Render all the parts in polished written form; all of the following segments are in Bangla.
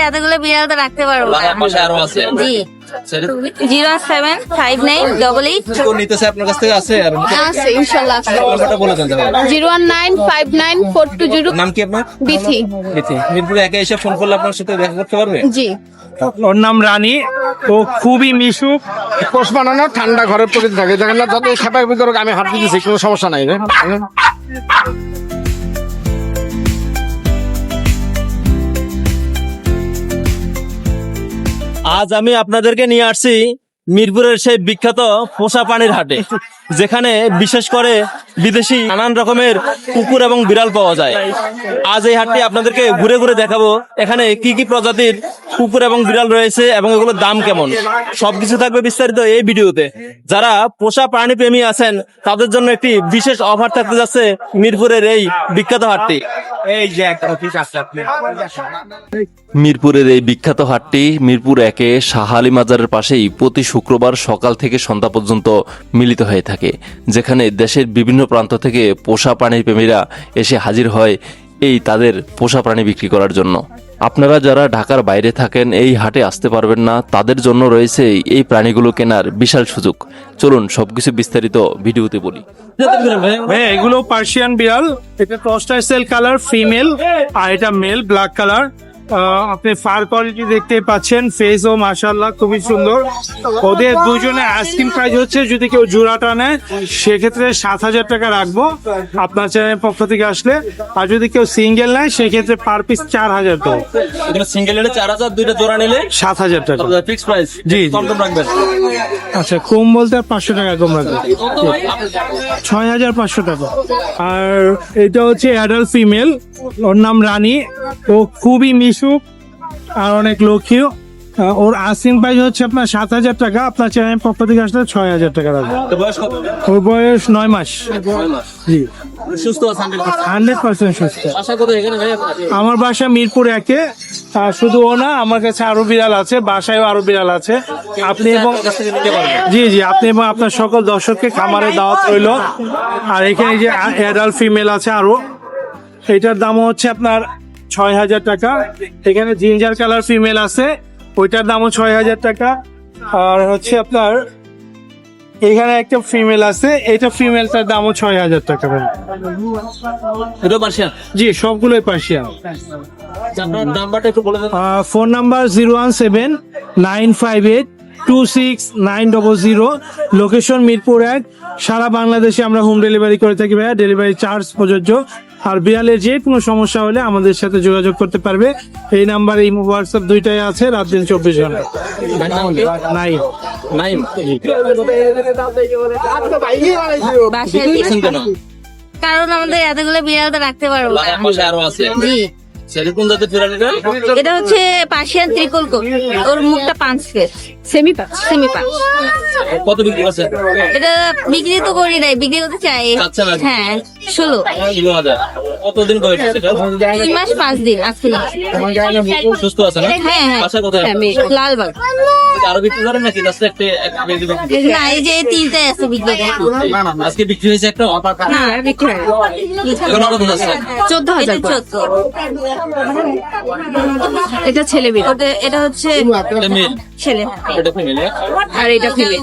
এতগুলো বিড়াল তো রাখতে পারবো না। পাশে আরো আছে। জি 0175988 কোন নিতেছে আপনার কাছ থেকে আছে আর আছে ইনশাআল্লাহ আছে। নাম্বারটা বলে দেন তাহলে। 0195942 নাম কি আপনার? বিথি। বিথি। মিরপুরে একা এসে ফোন করলে আপনার সাথে দেখা করতে পারবে? জি ওর নাম রানী, ও খুবই মিশুক, পোষ বানানো, ঠান্ডা ঘরের প্রকৃতি থাকে, দেখেন না যত খেপার ভিতরে আমি হাত দিতেছি কোনো সমস্যা নাই রে। আজ আমি আপনাদেরকে নিয়ে আসছি মিরপুরের সেই বিখ্যাত পোষা প্রাণীর হাটে, যেখানে বিশেষ করে বিদেশি নানান রকমের কুকুর এবং বিড়াল পাওয়া যায়। আজ এই হাটটি আপনাদেরকে ঘুরে ঘুরে দেখাবো এখানে কি কি প্রজাতির কুকুর এবং বিড়াল রয়েছে এবং এগুলোর দাম কেমন, সবকিছু থাকবে বিস্তারিত এই ভিডিওতে। যারা পোষা প্রাণী প্রেমী আছেন তাদের জন্য একটি বিশেষ অফার থাকতে যাচ্ছে মিরপুরের এই বিখ্যাত হাটটি। এই যে একটা অফিস আছে আপনি মিরপুরের এই বিখ্যাত হাটটি মিরপুর 1-এ শাহ আলী মাজারের পাশেই প্রতি শুক্রবার সকাল থেকে সন্ধ্যা পর্যন্ত মিলিত হয়ে থাকে, যেখানে দেশের বিভিন্ন প্রান্ত থেকে পোষা প্রাণী প্রেমীরা এসে হাজির হয় এই তাদের পোষা প্রাণী বিক্রি করার জন্য। আপনারা যারা ঢাকার বাইরে থাকেন এই হাটে আসতে পারবেন না, তাদের জন্য রয়েছে এই প্রাণীগুলো কেনার বিশাল সুযোগ। চলুন সবকিছু বিস্তারিত ভিডিওতে বলি। ভাই এগুলো পার্সিয়ান বিড়াল, এটা টস্টাইসেল কালার ফিমেল আর এটা মেল ব্ল্যাক কালার। আপনি ফার কোয়ালিটি দেখতে পাচ্ছেন, ফেসও মাশাআল্লাহ খুবই সুন্দর। ওদের দুজনে আইসক্রিম প্রাইস হচ্ছে, যদি কেউ জোড়াটা নেয় সেক্ষেত্রে 7,000 টাকা রাখবো আপনার চ্যানেলের পক্ষ থেকে আসলে, আর যদি কেউ সিঙ্গেল নেয় সেক্ষেত্রে পার পিস 4,000 টাকা। এগুলো সিঙ্গেল নিলে 4,000, দুইটা জোড়া নিলে 7,000 টাকা ফিক্স প্রাইস। জি, জি। কম রাখবেন। আচ্ছা, কম বলতে 500 টাকা কম রাখবে, 6,500 টাকা। আর এটা হচ্ছে অ্যাডাল্ট ফিমেল, ওর নাম রানী, ও খুবই মিশুক আর অনেক লক্ষ্মী। ওর আস্কিং প্রাইস হচ্ছে আপনার 7,000 টাকা, আপনার চ্যানেলের পক্ষ থেকে আসলে 6,000 টাকা রাখবে। তো বয়স কত? ওর বয়স 9 মাস। জি, সুস্থ আছে 100% সুস্থ। আশা করি এখানে ভাই আমার বাসা মিরপুর 1-এ। শুধু ও না, আমার কাছে আরো বিড়াল আছে, বাসায়ও আরো বিড়াল আছে। আপনি এবং জি জি আপনি এবং আপনার সকল দর্শককে খামারে দাওয়াত রইল। আর এখানে যে অ্যাডাল্ট ফিমেল আছে আরো, এটার দাম হচ্ছে আপনার 6,000 টাকা। এখানে জিঞ্জার কালার ফিমেল আছে, ওইটার দামও 6,000 টাকা। আর হচ্ছে আপনার এখানে একটা ফিমেল আছে, এটা ফিমেলটার দামও 6,000 টাকা। এটা পার্সিয়ান। জি, সবগুলোই পার্সিয়ান। আপনার নাম্বারটা একটু বলে দেন। Phone number 017-958-26900, location Mirpur 1। সারা বাংলাদেশে আমরা হোম ডেলিভারি করে থাকি ভাইয়া, ডেলিভারি চার্জ প্রযোজ্য। আর বিড়ালের যে কোনো সমস্যা হলে আমাদের সাথে যোগাযোগ করতে পারবে। এই নাম্বারে ইমো হোয়াটসঅ্যাপ দুইটাই আছে, রাত দিন 24 ঘন্টা। নাই নাইম। বাসায় কারণ আমাদের এতগুলো বিড়াল তো রাখতে পারবো না। পাশে আরো আছে। জি সেটা কোন জাতের বিড়াল এটা? এটা হচ্ছে পার্সিয়ান ত্রিকল কোট, ওর মুখটা 5 ফেস, সেমি পাঁচ। কত বিক্রি আছে? এটা বিক্রি তো করি নাই, বিক্রি করতে চাই। চাচ্ছেন নাকি? হ্যাঁ 16। 16,000। কতদিন বয়স সেটা? 2 মাস 5 দিন আজকে। সুস্থ আছে না? হ্যাঁ হ্যাঁ, বাসা কোথায়? লালবাগ। আরো বিক্রি করেন নাকি? জাস্ট একটা বিক্রি? না, এই যে 3টাই আছে বিক্রি করা। আজকে বিক্রি হয়েছে একটা। না বিক্রি হয় এখন কত যাচ্ছে? 14,000 করে। 14। এটা ছেলে বিড়াল, এটা হচ্ছে এটা মেয়ে, ছেলে, এটা ফিমেল। আর এটা ফিমেল।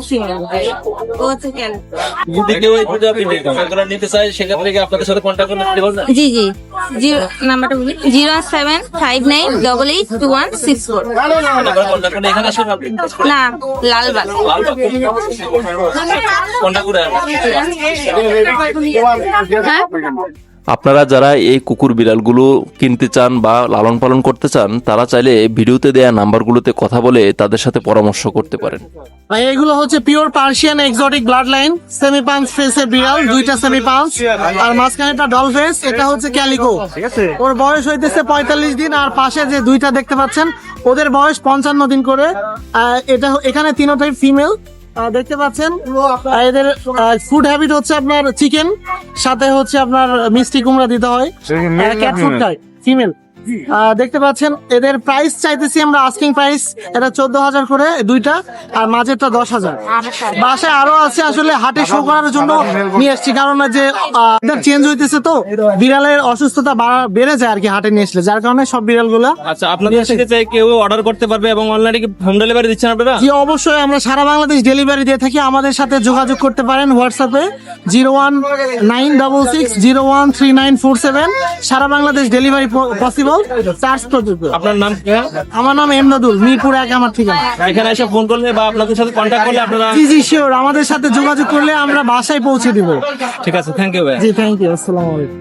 ও হচ্ছে কেন। যদি কেউ এই প্রজাতি নিতে চায় সেক্ষেত্রে কি আপনাদের সাথে কন্ট্যাক্ট করতে পারবেন? জি জি, নাম্বারটা বলি 01759882164। কন্ট্যাক্ট করলে এখানে আসবেন আপনি? না, লালবাগ। কন্ট্যাক্ট করে আপনারা যারা এই কুকুর বিড়ালগুলো কিনতে চান বা লালন পালন করতে চান, তারা চাইলে ভিডিওতে দেয়া নাম্বারগুলোতে কথা বলে তাদের সাথে পরামর্শ করতে পারেন। ভাই এগুলো হচ্ছে pure Persian exotic blood line, semi punch ফেসের বিড়াল, দুইটা সেমি পাঞ্চ, আর মাঝখানেটা ডল ফেস, এটা হচ্ছে ক্যালিকো। ওর বয়স হইতেছে 45 দিন, আর পাশে যে দুইটা দেখতে পাচ্ছেন ওদের বয়স 55 দিন করে। এটা এখানে তিনটাই ফিমেল দেখতে পাচ্ছেন। এদের ফুড হ্যাবিট হচ্ছে আপনার চিকেন, সাথে হচ্ছে আপনার মিষ্টি কুমড়া দিতে হয়। ক্যাট ফুড খায় ফিমেল। দেখতে পাচ্ছেন এদের প্রাইস চাইতেছি আমরা, আস্কিং প্রাইস এটা 14,000 করে দুইটা, আর মাঝেরটা 10,000। বাসায় আরো আছে, আসলে হাটে শো করার জন্য নিয়ে আসছি, কারণ যে চেঞ্জ হইতেছে তো বিড়ালের অসুস্থতা বেড়ে যায় আর কি হাটে নিয়ে আসলে, যার কারণে সব বিড়াল গুলা। আচ্ছা, আপনাদের সাথে চাই কেউ অর্ডার করতে পারবে এবং অনলাইনে কি হোম ডেলিভারি দিচ্ছেন আপনারা? জি অবশ্যই, আমরা সারা বাংলাদেশ ডেলিভারি দিয়ে থাকি। আমাদের সাথে যোগাযোগ করতে পারেন হোয়াটসঅ্যাপে 01966013947। সারা বাংলাদেশ ডেলিভারি পসিবল, চার্জ প্রযোজ্য। আপনার নাম কি? আমার নাম এমদাদুল, মিরপুর 1 আমার ঠিকানা। এখানে এসে ফোন করলে বা আপনাদের সাথে কন্ট্যাক্ট করলে আপনারা? জি জি শিওর, আমাদের সাথে যোগাযোগ করলে আমরা বাসায় পৌঁছে দিব। ঠিক আছে, থ্যাংক ইউ ভাই। জি থ্যাংক ইউ, আসসালামু আলাইকুম।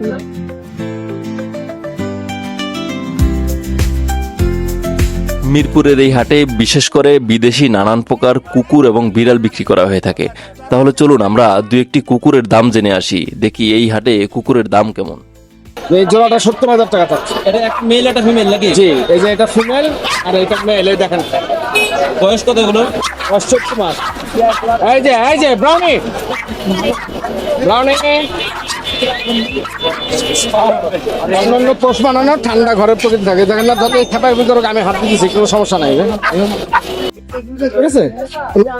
মিরপুরের এই হাটে বিশেষ করে বিদেশি নানান প্রকার কুকুর এবং বিড়াল বিক্রি করা হয়ে থাকে। তাহলে চলুন আমরা দু একটি কুকুরের দাম জেনে আসি, দেখি এই হাটে কুকুরের দাম কেমন। এই জোড়াটা 70,000 টাকা পাচ্ছে। এটা এক মেল একটা ফিমেল নাকি? জি, এই যে এটা ফিমেল আর এটা মেল, এই দেখেন বয়স কত এগুলো? 68 মাস। এই যে ব্রাউনি অন্যান্য পোষ বানানো ঠান্ডা ঘরের প্রকৃতি থাকে, দেখেন না, ধরো এই খেপার ভিতরে আমি হাত দিয়েছি, কোনো সমস্যা নাই। ঠিক আছে,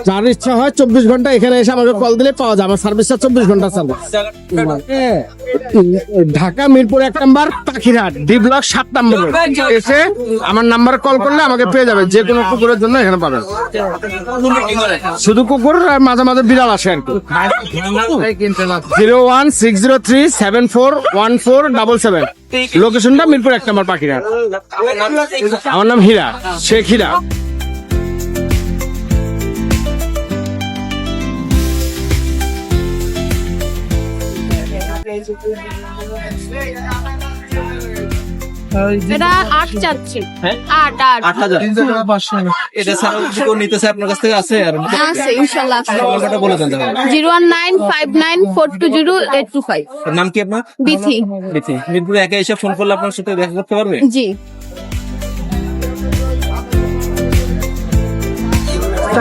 যার ইচ্ছা হয় 24 ঘন্টা এখানে এসে আমাকে কল দিলে পাওয়া যায়। আমার সার্ভিসটা 24 ঘন্টা service. Dhaka Mirpur 1 number, পাখিরহাট D block 7 নম্বর এসে আমার নাম্বারে কল করলে আমাকে পেয়ে যাবে। যে কোনো কুকুরের জন্য এখানে পাবেন, শুধু কুকুর আর মাঝে মাঝে বিড়াল আসে আর কি। 01603741477। লোকেশনটা মিরপুর 1 নম্বর, পাখিরহাট। আমার নাম হীরা, শেখ হীরা। এটা 8 চাচ্ছি। হ্যাঁ? 8 8,000। এটা ছাড়াও যদি কেউ নিতে চায় আপনার কাছ থেকে আছে? আর আছে ইনশাআল্লাহ আছে। নাম্বারটা বলে দেন তাহলে। 01959420825। এর নাম কি আপনার? বিথি। বিথি। মিরপুরে একা এসে ফোন করলে আপনার সাথে দেখা করতে পারবে? জি।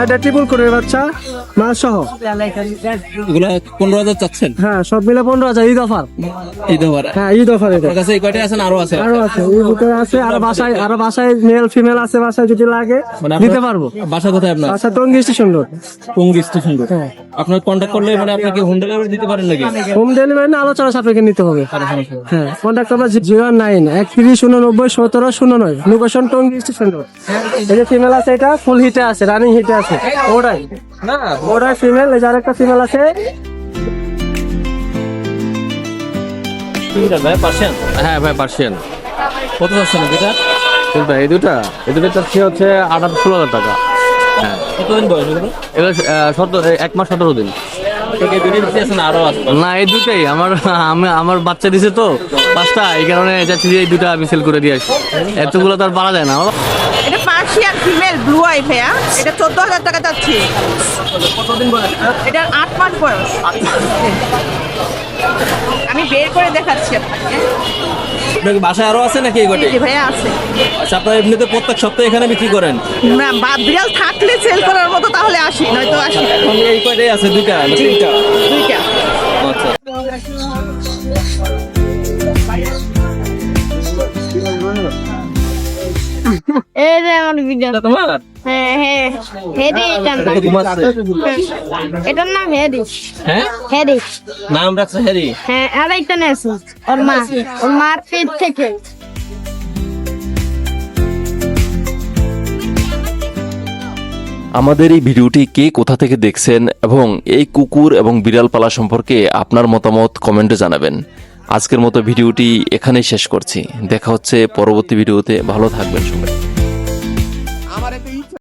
এটা ট্রিপল করে বাচ্চা মা সহ, এগুলো 15,000 চাচ্ছেন? হ্যাঁ সব মিলে 15,000 ঈদ অফার। ঈদ অফার? হ্যাঁ ঈদ অফার। এটা আপনার কাছে এই কয়টাই আছেন? আরো আছে? আরো আছে, এই দুটো আছে, আরো বাসায় মেল ফিমেল আছে, বাসায় যদি লাগে মানে আপনার- দিতে পারবো। বাসা কোথায় আপনার? বাসা Tongi station road. Tongi station road. আপনার কন্ট্যাক্ট করলে মানে আপনাকে হোম ডেলিভারি দিতে পারেন নাকি? হোম ডেলিভারি না, আলোচনা সাপেক্ষে নিতে হবে। হ্যাঁ কন্ট্যাক্ট করবা 09130091709। Location Tongi station road. এই যে ফিমেল আছে, এটা ফুল হিটে আছে, রানিং হিটে আছে। ওটাই না, ওটাই ফিমেল। এই যে আরেকটা ফিমেল আছে। ভাই পার্সিয়ান? হ্যাঁ ভাই, পার্সিয়ান। কত চাচ্ছেন এটা? কোনটা? এই দুটা চাচ্ছি হচ্ছে 18-16,000 টাকা। কতদিন বয়স এগুলো? এগুলো 1 মাস 17 দিন। আপনাকে দুটোই বেশি আছেন? আরো আছে? না, এই দুটাই আমার বাচ্চা দিছে তো 5টা, এই কারণে চাচ্ছি যে এই দুটা আমি সেল করে দিয়ে আসি। এতগুলো তো আর পারা যায় না। এটা পার্সিয়ান ফিমেল ব্লু আই ভাইয়া, এটা 14,000 টাকা যাচ্ছে। কতদিন বয়স? এটা 8 মাস বয়স। আমি বের করে দেখাচ্ছি আপনাকে। আপনার কি বাসায় আরো আছে নাকি এই কয়টাই? জি ভাইয়া আছে। আচ্ছা, আপনারা এমনিতে প্রত্যেক সপ্তাহে এখানে বিক্রি করেন? না, বিড়াল থাকলে সেল করার মতো তাহলে আসি, নয়তো আসি না। এখন এই কয়টাই আছে? দুইটা না তিনটা? দুইটা। আচ্ছা। এই যে আমার বিড়াল। এটা তোমার? হ্যাঁ হ্যাঁ, হেডি। কত ঘুমাচ্ছে? এটার নাম হেডি। হ্যাঁ, হেডি। নাম রাখছে হ্যারি। হ্যাঁ, আর একটা নেছে ওর মার পেট থেকে। আমাদের এই ভিডিওটি কে কোথা থেকে দেখছেন এবং এই কুকুর এবং বিড়াল পালা সম্পর্কে আপনার মতামত কমেন্টে জানাবেন। আজকের মতো ভিডিওটি এখানেই শেষ করছি। দেখা হচ্ছে পরবর্তী ভিডিওতে। ভালো থাকবেন সবাই।